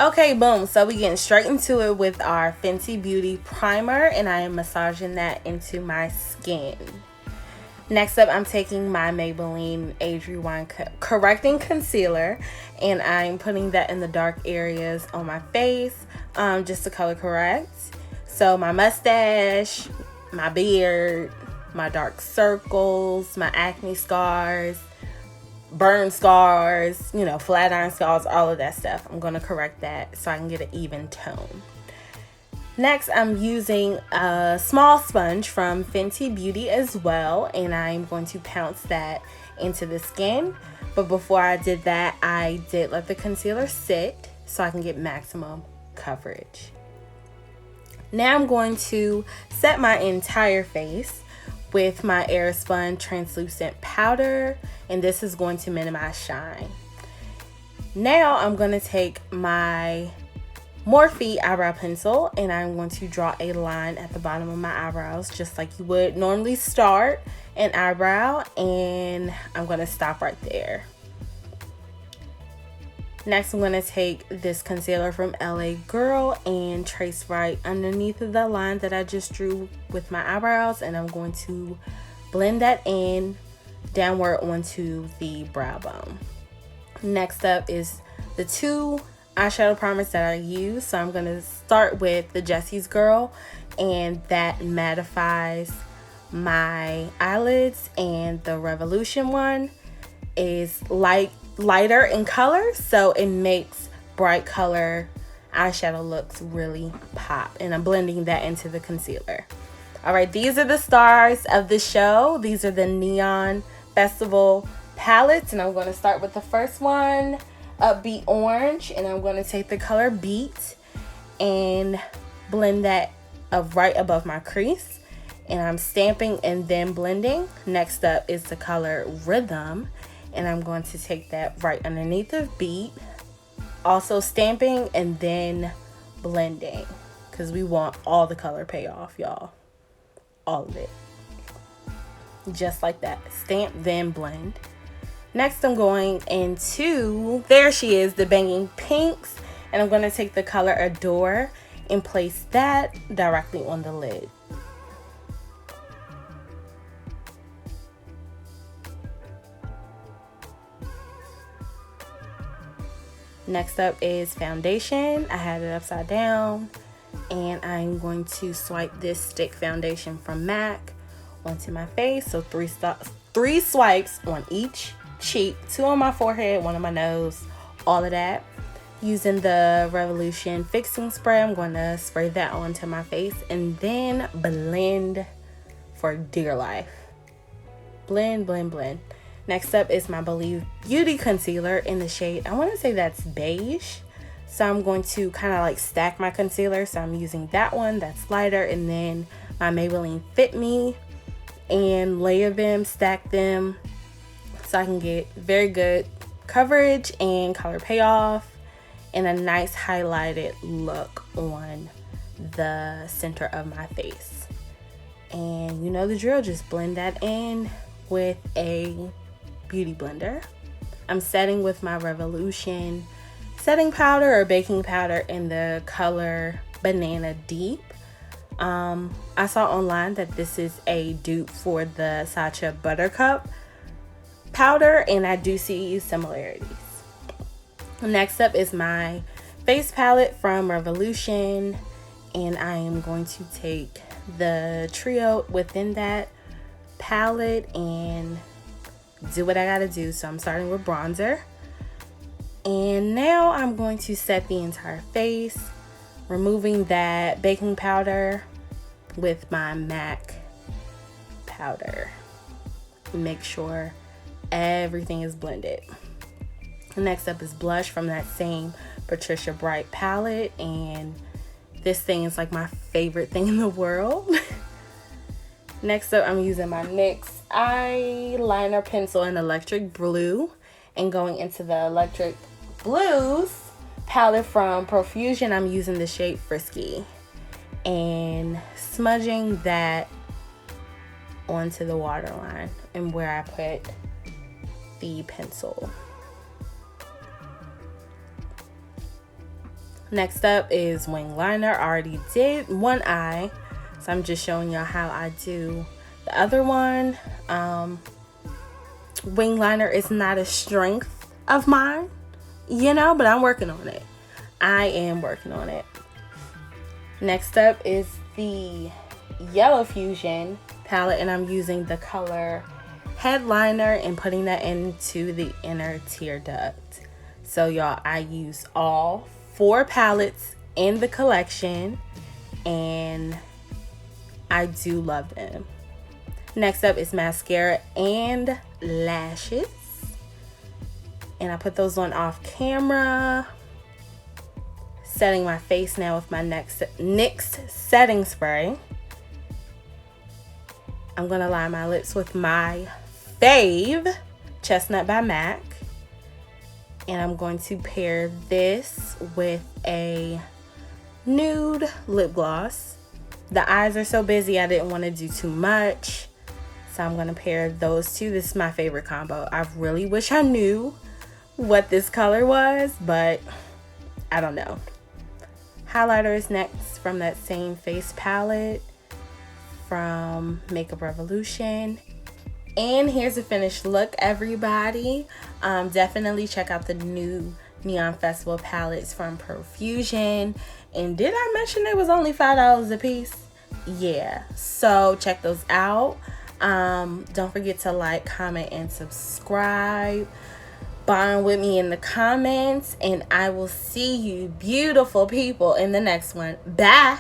Okay, boom. So we getting straight into it with our Fenty Beauty primer, and I am massaging that into my skin. Next up, I'm taking my Maybelline Age Rewind Correcting Concealer, and I'm putting that in the dark areas on my face, just to color correct. So my mustache, my beard, my dark circles, my acne scars, burn scars, you know, flat iron scars, all of that stuff. I'm going to correct that so I can get an even tone. Next, I'm using a small sponge from Fenty Beauty as well, and I'm going to pounce that into the skin. But before I did that, I did let the concealer sit so I can get maximum coverage. Now I'm going to set my entire face with my Airspun translucent powder, and this is going to minimize shine. Now I'm going to take my Morphe eyebrow pencil, and I'm going to draw a line at the bottom of my eyebrows just like you would normally start an eyebrow, and I'm going to stop right there. Next, I'm going to take this concealer from LA Girl and trace right underneath of the line that I just drew with my eyebrows, and I'm going to blend that in downward onto the brow bone. Next up is the two eyeshadow primers that I use. So I'm going to start with the Jessie's Girl, and that mattifies my eyelids, and the Revolution one is lighter in color, so it makes bright color eyeshadow looks really pop, and I'm blending that into the concealer. All right, these are the stars of the show. These are the Neon Festival palettes, and I'm going to start with the first one, Upbeat Orange, and I'm going to take the color Beat and blend that up right above my crease, and I'm stamping and then blending. Next up is the color Rhythm, and I'm going to take that right underneath the Beat, also stamping and then blending, because we want all the color payoff, y'all. All of it. Just like that. Stamp, then blend. Next, I'm going into, there she is, the Banging Pinks, and I'm going to take the color Adore and place that directly on the lid. Next up is foundation. I had it upside down, and I'm going to swipe this stick foundation from MAC onto my face. So three swipes on each cheek, 2 on my forehead, 1 on my nose, all of that. Using the Revolution fixing spray, I'm going to spray that onto my face and then blend for dear life. Blend, blend, blend. Next up is my Believe Beauty concealer in the shade, I want to say that's beige. So I'm going to kind of like stack my concealer. So I'm using that one that's lighter, and then my Maybelline Fit Me, and layer them, stack them, so I can get very good coverage and color payoff and a nice highlighted look on the center of my face. And you know the drill, just blend that in with a beauty blender. I'm setting with my Revolution setting powder or baking powder in the color Banana Deep. I saw online that this is a dupe for the Sacha Buttercup powder, and I do see similarities. Next up is my face palette from Revolution, and I am going to take the trio within that palette and do what I gotta do. So I'm starting with bronzer, and now I'm going to set the entire face, removing that baking powder with my MAC powder. Make sure everything is blended. Next up is blush from that same Patricia Bright palette, and this thing is like my favorite thing in the world. Next up, I'm using my NYX eyeliner pencil in Electric Blue, and going into the Electric Blues palette from Profusion, I'm using the shade Frisky and smudging that onto the waterline and where I put the pencil. Next up is wing liner. I already did one eye, so I'm just showing y'all how I do the other one. Wing liner is not a strength of mine, you know, but I'm working on it. I am working on it. Next up is the Yellow Fusion palette, and I'm using the color Headliner and putting that into the inner tear duct. So y'all, I use all 4 palettes in the collection and I do love them. Next up is mascara and lashes, and I put those on off camera. Setting my face now with my NYX setting spray. I'm gonna line my lips with my fave, Chestnut by MAC. And I'm going to pair this with a nude lip gloss. The eyes are so busy, I didn't want to do too much. So I'm going to pair those two. This is my favorite combo. I really wish I knew what this color was, but I don't know. Highlighter is next from that same face palette from Makeup Revolution. And here's a finished look, everybody. Definitely check out the new Neon Festival palettes from Profusion. And did I mention it was only $5 a piece? Yeah, so check those out. Don't forget to like, comment, and subscribe. Bond with me in the comments, and I will see you beautiful people in the next one. Bye.